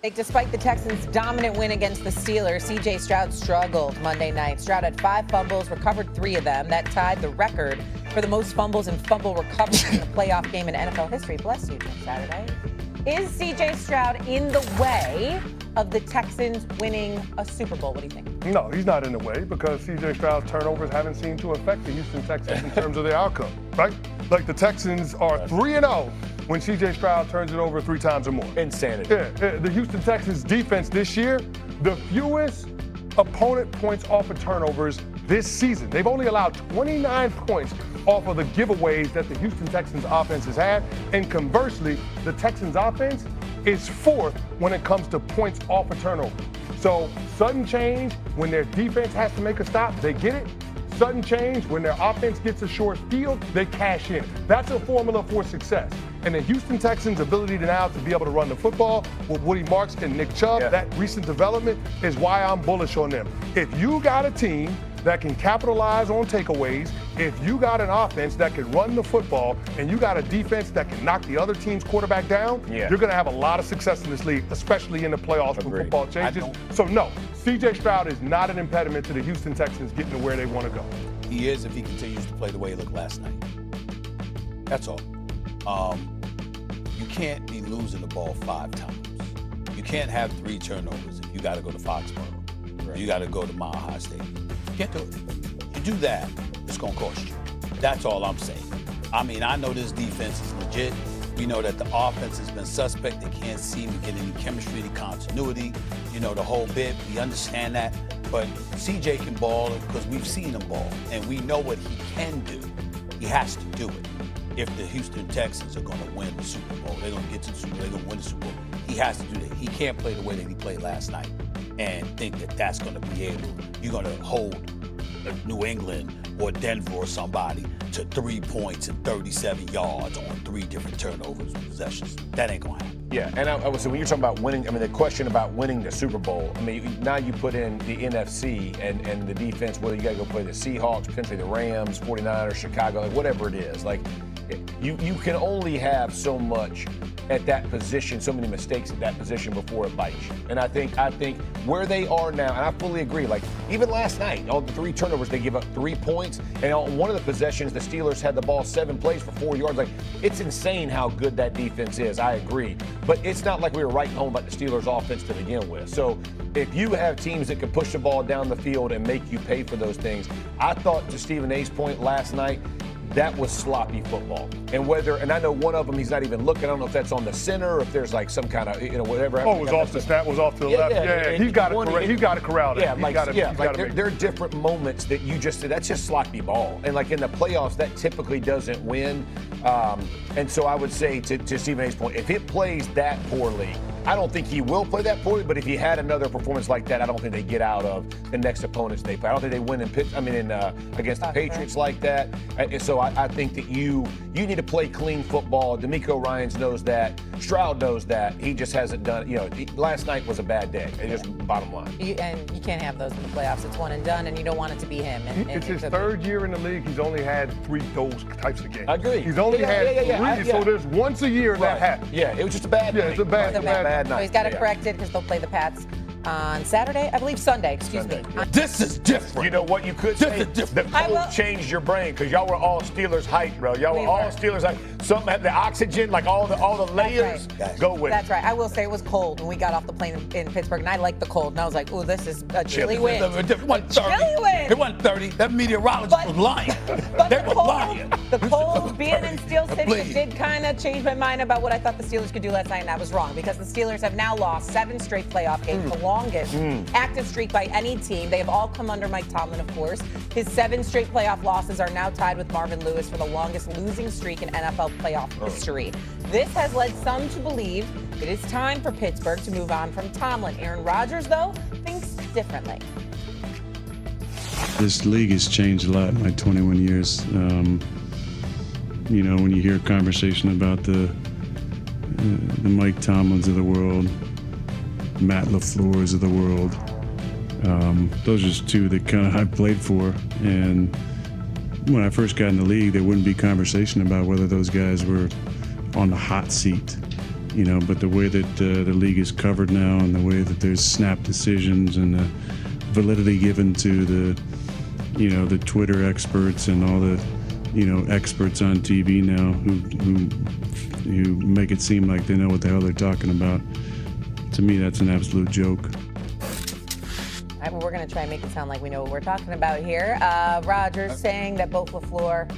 Despite the Texans' dominant win against the Steelers, C.J. Stroud struggled Monday night. Stroud had 5 fumbles, recovered 3 of them. That tied the record for the most fumbles and fumble recoveries in a playoff game in NFL history. Bless you, Jim Saturday. Is C.J. Stroud in the way of the Texans winning a Super Bowl? What do you think? No, he's not in the way because C.J. Stroud's turnovers haven't seemed to affect the Houston Texans in terms of their outcome, right? Like the Texans are 3-0 when C.J. Stroud turns it over 3 times or more. Insanity. Yeah, the Houston Texans defense this year, the fewest opponent points off of turnovers this season. They've only allowed 29 points off of the giveaways that the Houston Texans offense has had. And conversely, the Texans offense is 4th when it comes to points off of turnover. So sudden change when their defense has to make a stop, they get it. Sudden change when their offense gets a short field, they cash in. That's a formula for success. And the Houston Texans' ability now to be able to run the football with Woody Marks and Nick Chubb, that recent development is why I'm bullish on them. If you got a team that can capitalize on takeaways, if you got an offense that can run the football, and you got a defense that can knock the other team's quarterback down, you're going to have a lot of success in this league, especially in the playoffs when football changes. So no, C.J. Stroud is not an impediment to the Houston Texans getting to where they want to go. He is if he continues to play the way he looked last night. That's all. You can't be losing the ball 5 times. You can't have 3 turnovers if you got to go to Foxborough. Right. You got to go to Mile High Stadium. You can't do it. You do that, it's going to cost you. That's all I'm saying. I mean, I know this defense is legit. We know that the offense has been suspect. They can't seem to get any chemistry, any continuity, the whole bit. We understand that. But CJ can ball because we've seen him ball, and we know what he can do. He has to do it. If the Houston Texans are going to win the Super Bowl, they're going to get to the Super Bowl, they're going to win the Super Bowl. He has to do that. He can't play the way that he played last night and think that that's going to be able, you're going to hold New England or Denver or somebody to 3 points and 37 yards on 3 different turnovers and possessions. That ain't going to happen. Yeah, and I would say when you're talking about winning, I mean, the question about winning the Super Bowl, I mean, now you put in the NFC and the defense, whether you got to go play the Seahawks, potentially the Rams, 49ers, Chicago, like whatever it is. Like, you can only have so much at that position, so many mistakes at that position before it bites you. And I think where they are now, and I fully agree, like even last night, all the 3 turnovers, they give up 3 points. And on one of the possessions, the Steelers had the ball 7 plays for 4 yards. Like, it's insane how good that defense is, I agree. But it's not like we were writing home about the Steelers offense to begin with. So if you have teams that can push the ball down the field and make you pay for those things, I thought to Stephen A's point last night, that was sloppy football. And I know one of them, he's not even looking. I don't know if that's on the center or if there's like some kind of, whatever. Oh, it was off the snap, was off to the left. Yeah, he's got to corral that. Yeah, there are different moments that you just said, that's just sloppy ball. And like in the playoffs, that typically doesn't win. And so I would say to Stephen A's point, if it plays that poorly, I don't think he will play that poorly, but if he had another performance like that, I don't think they get out of the next opponents they play. I don't think they win against the Patriots like that. So I think that you need to play clean football. DeMeco Ryans knows that. Stroud knows that. He just hasn't done. Last night was a bad day. It's just bottom line. And you can't have those in the playoffs. It's one and done, and you don't want it to be him. It's his 3rd year in the league. He's only had 3 those types of games. I agree. He's only had 3. So there's once a year that happens. Yeah, it was just a bad night. Yeah, it's a bad night. So he's got to correct it because they'll play the Pats on Saturday, I believe Sunday, excuse me. This is different. You know what you could say? The cold changed your brain because y'all were all Steelers hype, bro. Y'all were all Steelers hype. Something had the oxygen, like all the layers. Right. Go with it. That's right. I will say it was cold when we got off the plane in Pittsburgh, and I liked the cold. And I was like, "Ooh, this is a chilly wind." It wasn't 30. Chilly wind. It wasn't 30. That meteorologist was lying. They were lying. The cold, being in Steel City, it did kind of change my mind about what I thought the Steelers could do last night, and I was wrong because the Steelers have now lost 7 straight playoff games, the longest active streak by any team. They have all come under Mike Tomlin, of course. His 7 straight playoff losses are now tied with Marvin Lewis for the longest losing streak in NFL playoff history. This has led some to believe it is time for Pittsburgh to move on from Tomlin. Aaron Rodgers, though, thinks differently. This league has changed a lot in my 21 years. When you hear a conversation about the Mike Tomlins of the world, Matt LaFleur's of the world, those are just 2 that kind of I played for. And when I first got in the league, there wouldn't be conversation about whether those guys were on the hot seat But the way that the league is covered now, and the way that there's snap decisions and the validity given to the Twitter experts and all the experts on TV now who make it seem like they know what the hell they're talking about. To me, that's an absolute joke. All right, well, we're going to try and make it sound like we know what we're talking about here. Rodgers saying that both LaFleur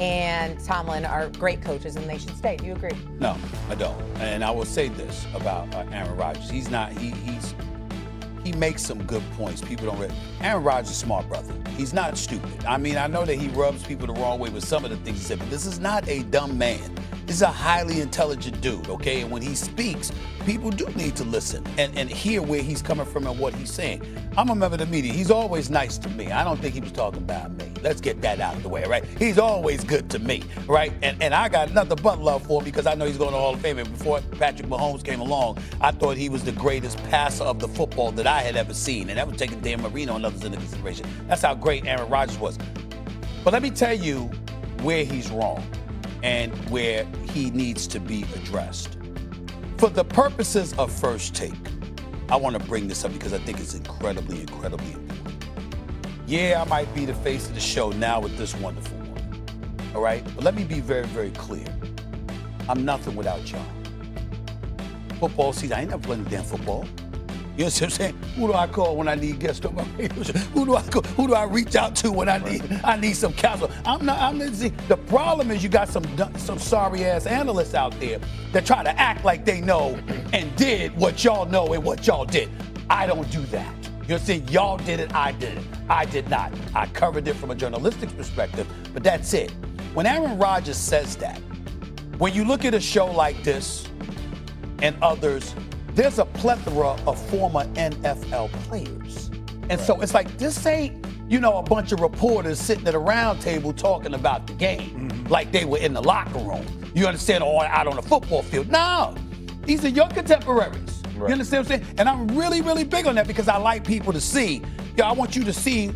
and Tomlin are great coaches and they should stay. Do you agree? No, I don't. And I will say this about Aaron Rodgers. He makes some good points. People don't Aaron Rodgers is a smart brother. He's not stupid. I mean, I know that he rubs people the wrong way with some of the things he said, but this is not a dumb man. This is a highly intelligent dude, okay? And when he speaks, people do need to listen and hear where he's coming from and what he's saying. I'm a member of the media. He's always nice to me. I don't think he was talking about me. Let's get that out of the way, right? He's always good to me, right? And I got nothing but love for him because I know he's going to Hall of Fame. And before Patrick Mahomes came along, I thought he was the greatest passer of the football that I had ever seen. And that was taking Dan Marino and others into consideration. That's how great Aaron Rodgers was. But let me tell you where he's wrong and where he needs to be addressed. For the purposes of First Take, I want to bring this up because I think it's incredibly, incredibly important. Yeah, I might be the face of the show now with this wonderful woman, all right? But let me be very, very clear. I'm nothing without y'all. Football season, I ain't never playing the damn football. You know what I'm saying? Who do I call when I need guests on my radio show? Who do I call? Who do I reach out to when I need some counsel? The problem is you got some sorry ass analysts out there that try to act like they know and did what y'all know and what y'all did. I don't do that. You know what I'm saying? Y'all did it, I did it. I did not. I covered it from a journalistic perspective, but that's it. When Aaron Rodgers says that, when you look at a show like this and others, there's a plethora of former NFL players. And so it's like, this ain't, a bunch of reporters sitting at a round table talking about the game like they were in the locker room. You understand? Or out on the football field. No, these are your contemporaries. Right. You understand what I'm saying? And I'm really, really big on that because I like people to see, I want you to see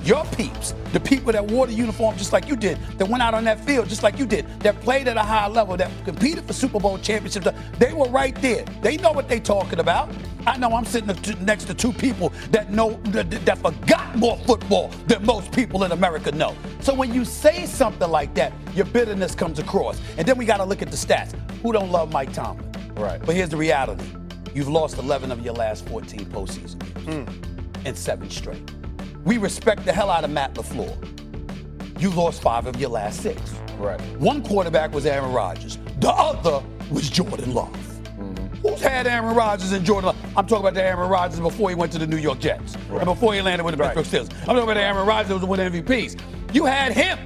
your peeps, the people that wore the uniform just like you did, that went out on that field just like you did, that played at a high level, that competed for Super Bowl championships. They were right there. They know what they're talking about. I know I'm sitting next to two people that know that forgot more football than most people in America know. So when you say something like that, your bitterness comes across. And then we got to look at the stats. Who don't love Mike Tomlin? Right. But here's the reality. You've lost 11 of your last 14 postseason games and 7 straight. We respect the hell out of Matt LaFleur. You lost 5 of your last 6. Right. One quarterback was Aaron Rodgers. The other was Jordan Love. Who's had Aaron Rodgers and Jordan Love? I'm talking about the Aaron Rodgers before he went to the New York Jets and before he landed with the Pittsburgh Steelers. I'm talking about the Aaron Rodgers that was winning MVPs. You had him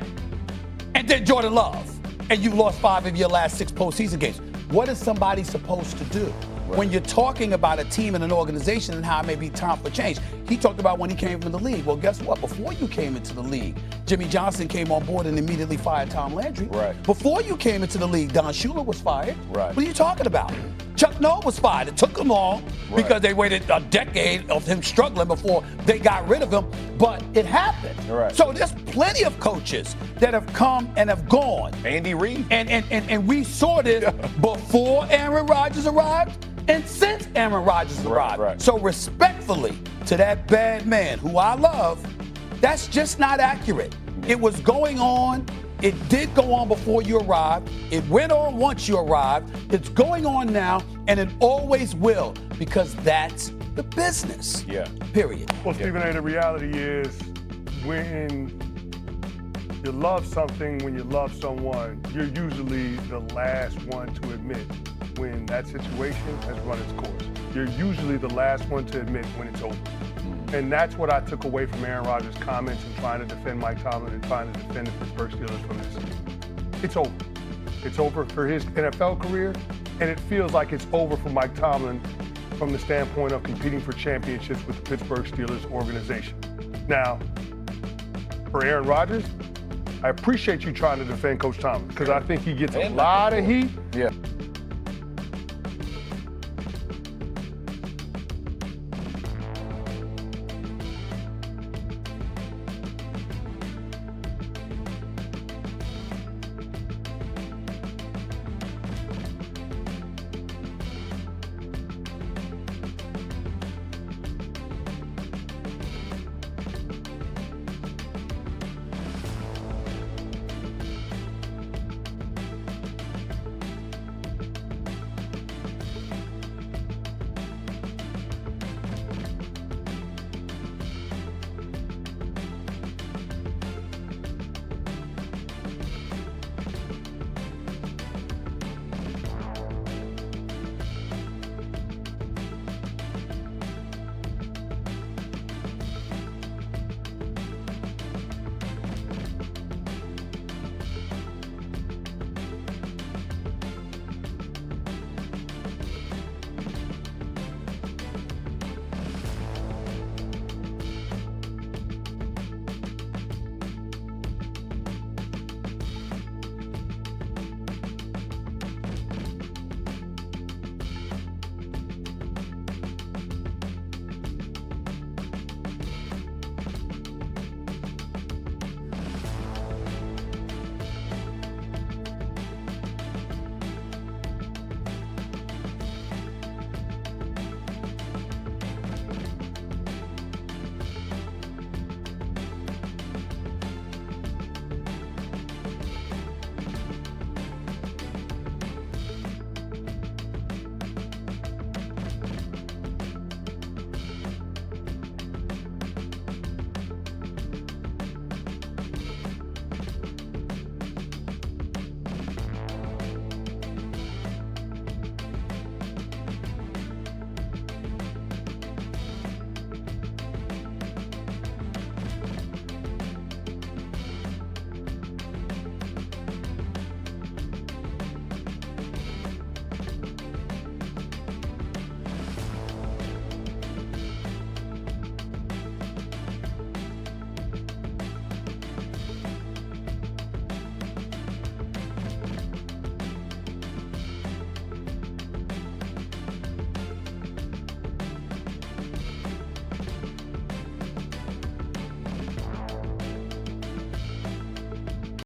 and then Jordan Love, and you lost 5 of your last 6 postseason games. What is somebody supposed to do? When you're talking about a team and an organization and how it may be time for change. He talked about when he came from the league. Well, guess what? Before you came into the league, Jimmy Johnson came on board and immediately fired Tom Landry. Right. Before you came into the league, Don Shula was fired. Right. What are you talking about? Chuck Noll was fired. It took him long because they waited a decade of him struggling before they got rid of him, but it happened. Right. So there's plenty of coaches that have come and have gone. Andy Reid. And we saw this before Aaron Rodgers arrived and since Aaron Rodgers arrived. Right. So respectfully to that bad man who I love, that's just not accurate. It was going on. It did go on before you arrived. It went on once you arrived. It's going on now, and it always will because that's the business. Yeah. Period. Well, Stephen A., the reality is when you love something, when you love someone, you're usually the last one to admit when that situation has run its course. You're usually the last one to admit when it's over. And that's what I took away from Aaron Rodgers' comments and trying to defend Mike Tomlin and trying to defend the Pittsburgh Steelers from this. It's over. It's over for his NFL career, and it feels like it's over for Mike Tomlin from the standpoint of competing for championships with the Pittsburgh Steelers organization. Now, for Aaron Rodgers, I appreciate you trying to defend Coach Tomlin because I think he gets a lot of heat. Yeah.